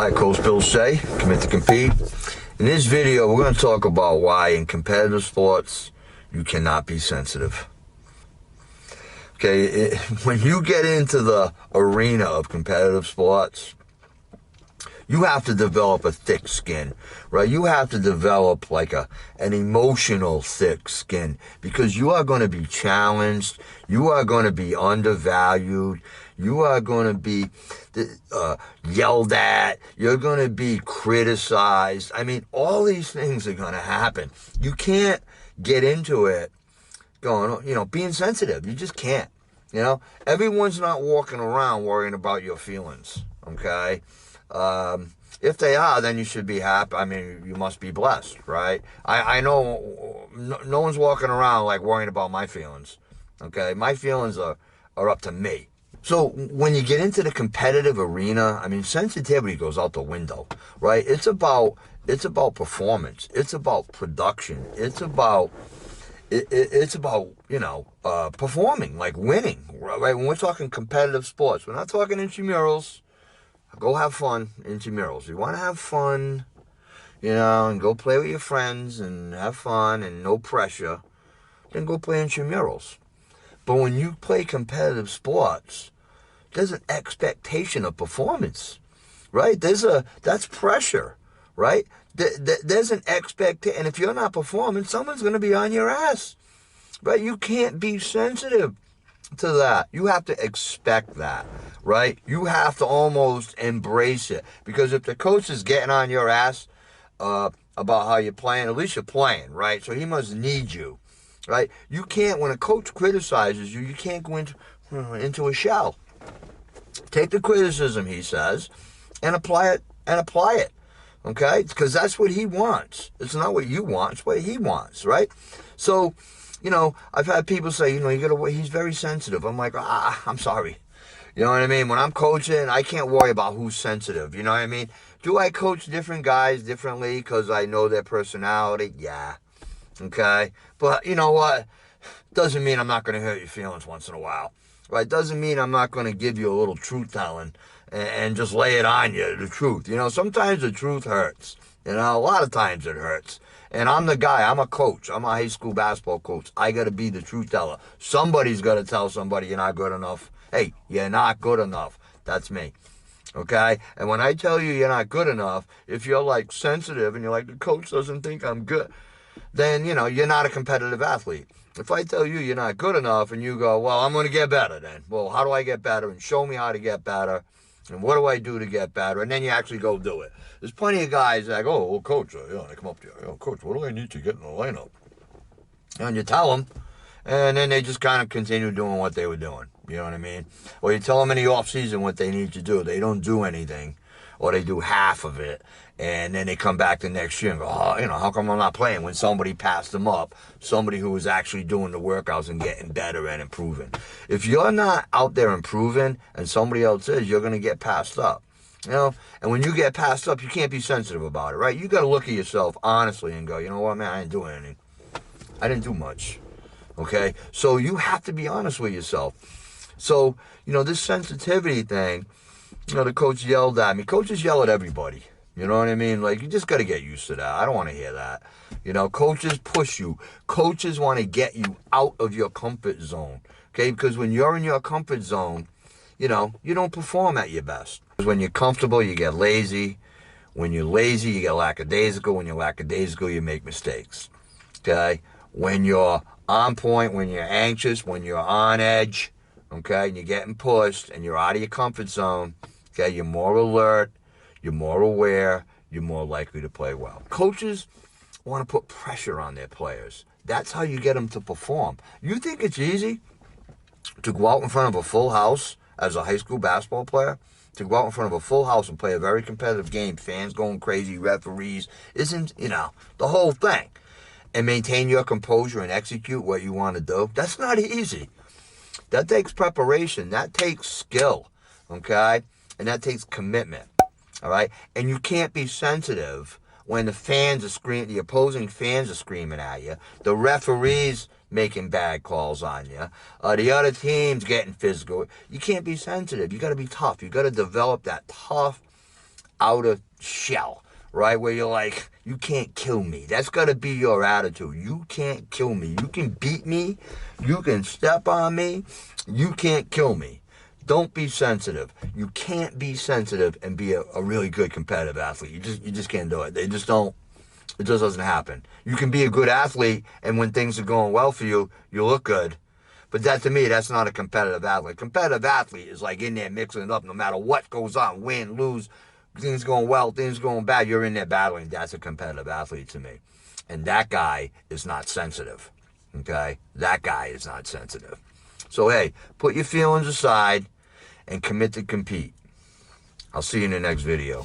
Hi, Coach Shea, commit to compete. In this video, we're going to talk about why in competitive sports, you cannot be sensitive. Okay, when you get into the arena of competitive sports, you have to develop a thick skin, right? You have to develop like an emotional thick skin because you are going to be challenged. You are going to be undervalued. You are going to be yelled at. You're going to be criticized. I mean, all these things are going to happen. You can't get into it going, being sensitive. You just can't. Everyone's not walking around worrying about your feelings, okay? If they are, then you should be happy. I mean, you must be blessed, right? I know no one's walking around like worrying about my feelings, okay? My feelings are up to me. So when you get into the competitive arena, I mean, sensitivity goes out the window, right? It's about performance. It's about production. It's about performing, like winning, right? When we're talking competitive sports, we're not talking intramurals. Go have fun, intramurals. You want to have fun, and go play with your friends and have fun and no pressure, then go play intramurals. But when you play competitive sports, there's an expectation of performance, right? That's pressure, right? There's an expectation, and if you're not performing, someone's going to be on your ass, right? You can't be sensitive to that. You have to expect that, right? You have to almost embrace it, because if the coach is getting on your ass about how you're playing, at least you're playing, right? So he must need you, right? You can't, when a coach criticizes you, you can't go into a shell. Take the criticism, he says, and apply it, okay? Because that's what he wants. It's not what you want, it's what he wants, right? So, I've had people say, he's very sensitive. I'm like, I'm sorry. You know what I mean? When I'm coaching, I can't worry about who's sensitive. You know what I mean? Do I coach different guys differently because I know their personality? Yeah. Okay? But you know what? Doesn't mean I'm not going to hurt your feelings once in a while. Right? Doesn't mean I'm not going to give you a little truth-telling and just lay it on you, the truth. Sometimes the truth hurts. A lot of times it hurts. And I'm the guy. I'm a coach. I'm a high school basketball coach. I got to be the truth teller. Somebody's got to tell somebody you're not good enough. Hey, you're not good enough. That's me. Okay? And when I tell you you're not good enough, if you're like sensitive and you're like, the coach doesn't think I'm good, then, you're not a competitive athlete. If I tell you you're not good enough and you go, well, I'm going to get better then. Well, how do I get better? And show me how to get better. And what do I do to get better? And then you actually go do it. There's plenty of guys that go, well, coach, they come up to you, coach, what do I need to get in the lineup? And you tell them, and then they just kind of continue doing what they were doing. You know what I mean? Or you tell them in the off season what they need to do. They don't do anything, or they do half of it. And then they come back the next year and go, how come I'm not playing when somebody passed them up, somebody who was actually doing the workouts and getting better and improving. If you're not out there improving and somebody else is, you're going to get passed up. And when you get passed up, you can't be sensitive about it, right? You got to look at yourself honestly and go, you know what, man, I didn't do anything. I didn't do much, okay? So you have to be honest with yourself. So, this sensitivity thing, the coach yelled at me. Coaches yell at everybody. You know what I mean? Like, you just got to get used to that. I don't want to hear that. Coaches push you. Coaches want to get you out of your comfort zone, okay? Because when you're in your comfort zone, you don't perform at your best. When you're comfortable, you get lazy. When you're lazy, you get lackadaisical. When you're lackadaisical, you make mistakes, okay? When you're on point, when you're anxious, when you're on edge, okay, and you're getting pushed and you're out of your comfort zone, okay, you're more alert. You're more aware, you're more likely to play well. Coaches want to put pressure on their players. That's how you get them to perform. You think it's easy to go out in front of a full house as a high school basketball player? To go out in front of a full house and play a very competitive game, fans going crazy, referees, isn't, the whole thing, and maintain your composure and execute what you want to do? That's not easy. That takes preparation. That takes skill, okay? And that takes commitment. All right, and you can't be sensitive when the opposing fans are screaming at you, the referees making bad calls on you, the other team's getting physical. You can't be sensitive. You got to be tough. You got to develop that tough outer shell, right? Where you're like, you can't kill me. That's got to be your attitude. You can't kill me. You can beat me. You can step on me. You can't kill me. Don't be sensitive. You can't be sensitive and be a really good competitive athlete. You just can't do it. They just don't. It just doesn't happen. You can be a good athlete, and when things are going well for you, you look good. But that, to me, that's not a competitive athlete. Competitive athlete is like in there mixing it up no matter what goes on. Win, lose, things going well, things going bad. You're in there battling. That's a competitive athlete to me. And that guy is not sensitive. Okay? That guy is not sensitive. So, hey, put your feelings aside and commit to compete. I'll see you in the next video.